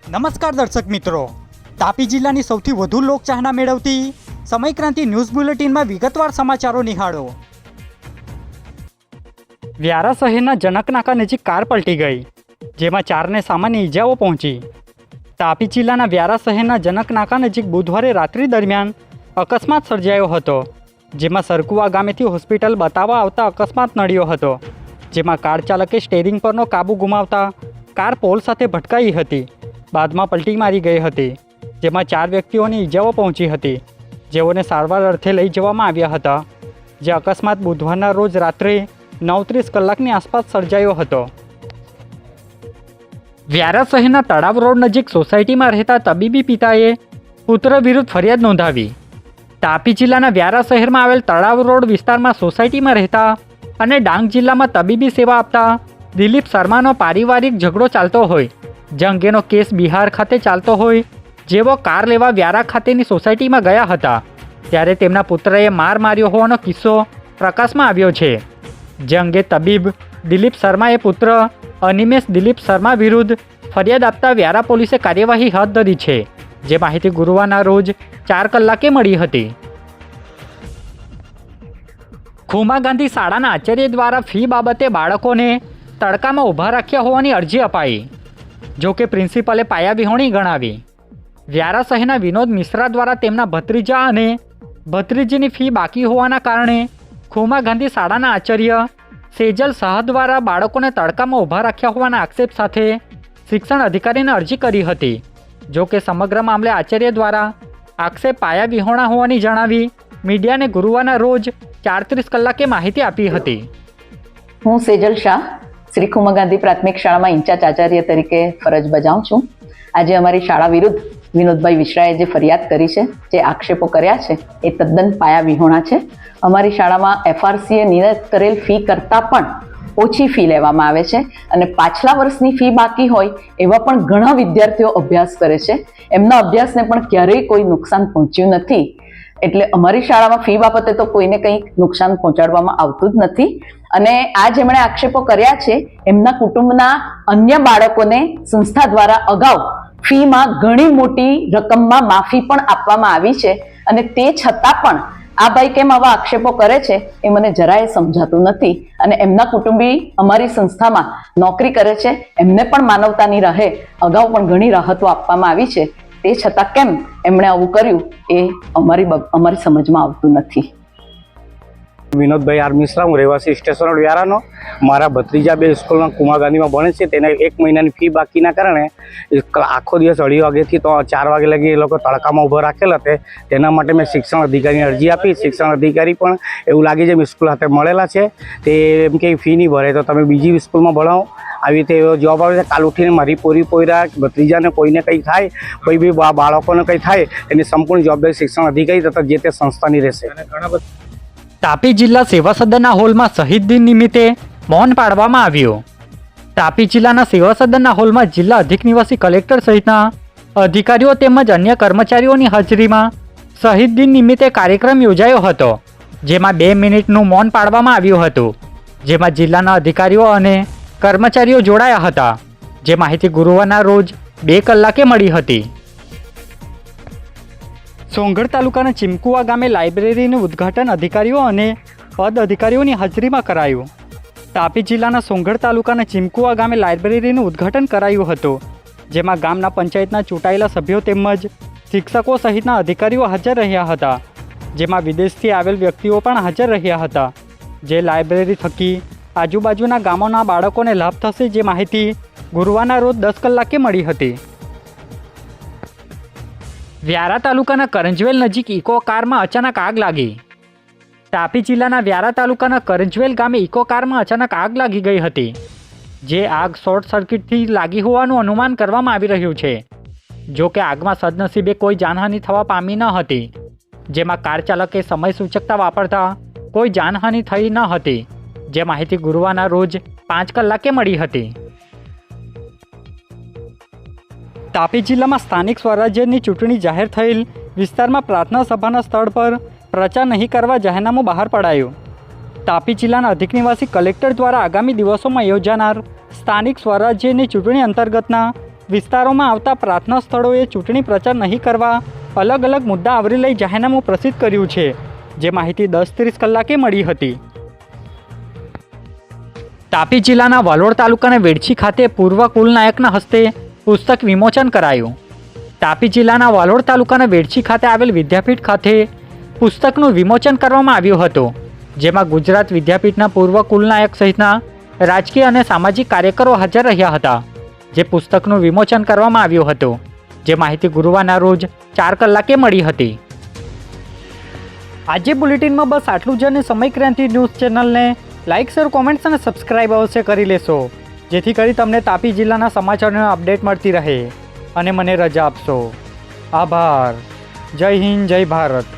નમસ્કાર દર્શક મિત્રો, તાપી જિલ્લાની સૌથી વધુ લોકચાહના મેળવતી સમયક્રાંતિ ન્યૂઝ બુલેટિનમાં વિગતવાર સમાચારો નિહાળો। વ્યારા શહેરના જનકનાકા નજીક કાર પલટી ગઈ, જેમાં 4ને સામાન્ય ઈજાઓ પહોંચી। તાપી જિલ્લાના વ્યારા શહેરના જનકનાકા નજીક બુધવારે રાત્રિ દરમિયાન અકસ્માત સર્જાયો હતો, જેમાં સરકુવા ગામેથી હોસ્પિટલ બતાવવા આવતા અકસ્માત નડ્યો હતો, જેમાં કાર ચાલકે સ્ટેરિંગ પરનો કાબુ ગુમાવતા કાર પોલ સાથે ભટકાઈ હતી, બાદમાં પલટી મારી ગઈ હતી, જેમાં 4 વ્યક્તિઓને ઈજાઓ પહોંચી હતી, જેઓને સારવાર અર્થે લઈ જવામાં આવ્યા હતા। જે અકસ્માત બુધવારના રોજ રાત્રે 9:30 કલાકની આસપાસ સર્જાયો હતો। વ્યારા શહેરના તળાવ રોડ નજીક સોસાયટીમાં રહેતા તબીબી પિતાએ પુત્ર વિરુદ્ધ ફરિયાદ નોંધાવી। તાપી જિલ્લાના વ્યારા શહેરમાં આવેલ તળાવ રોડ વિસ્તારમાં સોસાયટીમાં રહેતા અને ડાંગ જિલ્લામાં તબીબી સેવા આપતા દિલીપ શર્માનો પારિવારિક ઝઘડો ચાલતો હોય, જે અંગેનો કેસ બિહાર ખાતે ચાલતો હોય, જેઓ કાર લેવા વ્યારા ખાતેની સોસાયટીમાં ગયા હતા, ત્યારે તેમના પુત્રએ માર માર્યો હોવાનો કિસ્સો પ્રકાશમાં આવ્યો છે। જે અંગે તબીબ દિલીપ શર્માએ પુત્ર અનિમેશ દિલીપ શર્મા વિરુદ્ધ ફરિયાદ આપતા વ્યારા પોલીસે કાર્યવાહી હાથ ધરી છે, જે માહિતી ગુરુવારના રોજ 4 કલાકે મળી હતી। ખુમા ગાંધી શાળાના આચાર્ય દ્વારા ફી બાબતે બાળકોને તડકામાં ઊભા રાખ્યા હોવાની અરજી અપાઈ, જો કે પ્રિન્સિપલે પાયાવિહોણી ગણાવી। વ્યારા શહેરના વિનોદ મિશ્રા દ્વારા તેમના ભત્રીજા અને ભત્રીજીની ફી બાકી હોવાના કારણે ખુમા ગાંધી શાળાના આચાર્ય સેજલ શાહ દ્વારા બાળકોને તડકામાં ઊભા રાખ્યા હોવાના આક્ષેપ સાથે શિક્ષણ અધિકારીને અરજી કરી હતી, જો કે સમગ્ર મામલે આચાર્ય દ્વારા આક્ષેપ પાયાવિહોણા હોવાની જણાવી મીડિયાને ગુરુવારના રોજ 4:30 કલાકે માહિતી આપી હતી। હું સેજલ શાહ શ્રી ખુમા ગાંધી પ્રાથમિક શાળામાં ઇન્ચાર્જ આચાર્ય તરીકે ફરજ બજાવું છું। આજે અમારી શાળા વિરુદ્ધ વિનોદભાઈ વિશ્રાએ જે ફરિયાદ કરી છે, જે આક્ષેપો કર્યા છે, એ તદ્દન પાયાવિહોણા છે। અમારી શાળામાં FRCએ નિયત કરેલ ફી કરતાં પણ ઓછી ફી લેવામાં આવે છે અને પાછલા વર્ષની ફી બાકી હોય એવા પણ ઘણા વિદ્યાર્થીઓ અભ્યાસ કરે છે, એમના અભ્યાસને પણ ક્યારેય કોઈ નુકસાન પહોંચ્યું નથી। એટલે અમારી શાળામાં ફી બાબતે તો કોઈને કંઈ નુકસાન પહોંચાડવામાં આવતું જ નથી અને આ જેમણે આક્ષેપો કર્યા છે એમના કુટુંબના અન્ય બાળકોને સંસ્થા દ્વારા અગાઉ ફીમાં ઘણી મોટી રકમમાં માફી પણ આપવામાં આવી છે અને તે છતાં પણ આ ભાઈ કેમ આવા આક્ષેપો કરે છે એ મને જરાય સમજાતું નથી અને એમના કુટુંબી અમારી સંસ્થામાં નોકરી કરે છે, એમને પણ માનવતાની રાહે અગાઉ પણ ઘણી રાહતો આપવામાં આવી છે, તે છતાં કેમ એમણે આવું કર્યું એ અમારી સમજમાં આવતું નથી। વિનોદભાઈ આર મિશ્રા, હું રહેવાસી સ્ટેશન રોડ વ્યારાનો। મારા ભત્રીજા 2 સ્કૂલમાં ખુમા ગાંધીમાં ભણે છે, તેને 1 મહિનાની ફી બાકીના કારણે આખો દિવસ 2:30 વાગ્યાથી તો 4 વાગે લગી એ લોકો તડકામાં ઊભા રાખેલા હતા। તેના માટે મેં શિક્ષણ અધિકારીને અરજી આપી। શિક્ષણ અધિકારી પણ એવું લાગે છે સ્કૂલ સાથે મળેલા છે, તે એમ કે ફી નહીં ભરે તો તમે બીજી સ્કૂલમાં ભણાવો, આવી રીતે એવો જવાબ આવે છે। કાલ ઉઠીને મારી પોયરા ભત્રીજાને કોઈને કંઈ થાય, કોઈ બી બાળકોને કંઈ થાય, એની સંપૂર્ણ જવાબદારી શિક્ષણ અધિકારી તથા જે તે સંસ્થાની રહેશે। તાપી જિલ્લા સેવા સદનના હોલમાં શહીદ દિન નિમિત્તે મૌન પાળવામાં આવ્યું। તાપી જિલ્લાના સેવા સદનના હોલમાં જિલ્લા અધિક નિવાસી કલેક્ટર સહિતના અધિકારીઓ તેમજ અન્ય કર્મચારીઓની હાજરીમાં શહીદ દિન નિમિત્તે કાર્યક્રમ યોજાયો હતો, જેમાં 2 મિનિટનું મૌન પાળવામાં આવ્યું હતું, જેમાં જિલ્લાના અધિકારીઓ અને કર્મચારીઓ જોડાયા હતા, જે માહિતી ગુરુવારના રોજ 2 કલાકે મળી હતી। સોંગઢ તાલુકાના ચીમકુવા ગામે લાઇબ્રેરીનું ઉદ્ઘાટન અધિકારીઓ અને પદ અધિકારીઓની હાજરીમાં કરાયું। તાપી જિલ્લાના સોંગઢ તાલુકાના ચીમકુવા ગામે લાઇબ્રેરીનું ઉદ્ઘાટન કરાયું હતું, જેમાં ગામના પંચાયતના ચૂંટાયેલા સભ્યો તેમજ શિક્ષકો સહિતના અધિકારીઓ હાજર રહ્યા હતા, જેમાં વિદેશથી આવેલ વ્યક્તિઓ પણ હાજર રહ્યા હતા। જે લાઇબ્રેરી થકી આજુબાજુના ગામોના બાળકોને લાભ થશે, જે માહિતી ગુરુવારના રોજ 10 કલાકે મળી હતી। વ્યારા તાલુકાના કરંજવેલ નજીક ઇકો કારમાં અચાનક આગ લાગી। તાપી જિલ્લાના વ્યારા તાલુકાના કરંજવેલ ગામે ઇકો કારમાં અચાનક આગ લાગી ગઈ હતી, જે આગ શોર્ટ સર્કિટથી લાગી હોવાનું અનુમાન કરવામાં આવી રહ્યું છે, જો કે આગમાં સદનસીબે કોઈ જાનહાનિ થવા પામી ન હતી, જેમાં કાર ચાલકે સમય સૂચકતા વાપરતા કોઈ જાનહાનિ થઈ ન હતી, જે માહિતી ગુરુવારના રોજ 5 કલાકે મળી હતી। તાપી જિલ્લામાં સ્થાનિક સ્વરાજ્યની ચૂંટણી જાહેર થયેલ વિસ્તારમાં પ્રાર્થના સભાના સ્થળ પર પ્રચાર નહીં કરવા જાહેરનામું બહાર પડાયું। તાપી જિલ્લાના અધિક નિવાસી કલેક્ટર દ્વારા આગામી દિવસોમાં યોજાનાર સ્થાનિક સ્વરાજ્યની ચૂંટણી અંતર્ગતના વિસ્તારોમાં આવતા પ્રાર્થના સ્થળોએ ચૂંટણી પ્રચાર નહીં કરવા અલગ અલગ મુદ્દા આવરી લઈ જાહેરનામું પ્રસિદ્ધ કર્યું છે, જે માહિતી 10:30 કલાકે મળી હતી. તાપી જિલ્લાના વાલોડ તાલુકાના વેડછી ખાતે પૂર્વ કુલનાયકના હસ્તે પુસ્તક વિમોચન કરાયું. તાપી જિલ્લાના વાલોડ તાલુકાના વેડછી ખાતે આવેલ વિદ્યાપીઠ ખાતે પુસ્તકનું વિમોચન કરવામાં આવ્યું હતું, જેમાં ગુજરાત વિદ્યાપીઠના પૂર્વ કુલનાયક સહિતના રાજકીય અને સામાજિક કાર્યકરો હાજર રહ્યા હતા. જે પુસ્તકનું વિમોચન કરવામાં આવ્યું હતું, જે માહિતી ગુરુવારના રોજ 4 કલાકે મળી હતી. આજે બુલેટિનમાં બસ આટલું જ. અને સમય ક્રાંતિ ન્યૂઝ ચેનલને લાઇક, શેર, કોમેન્ટ્સ અને સબસ્ક્રાઇબ અવશ્ય કરી લેશો, જેથી કરી તમને તાપી જિલ્લાના સમાચારોનો અપડેટ મળતી રહે. અને મને રજા આપશો. આભાર. જય હિન્દ, જય ભારત.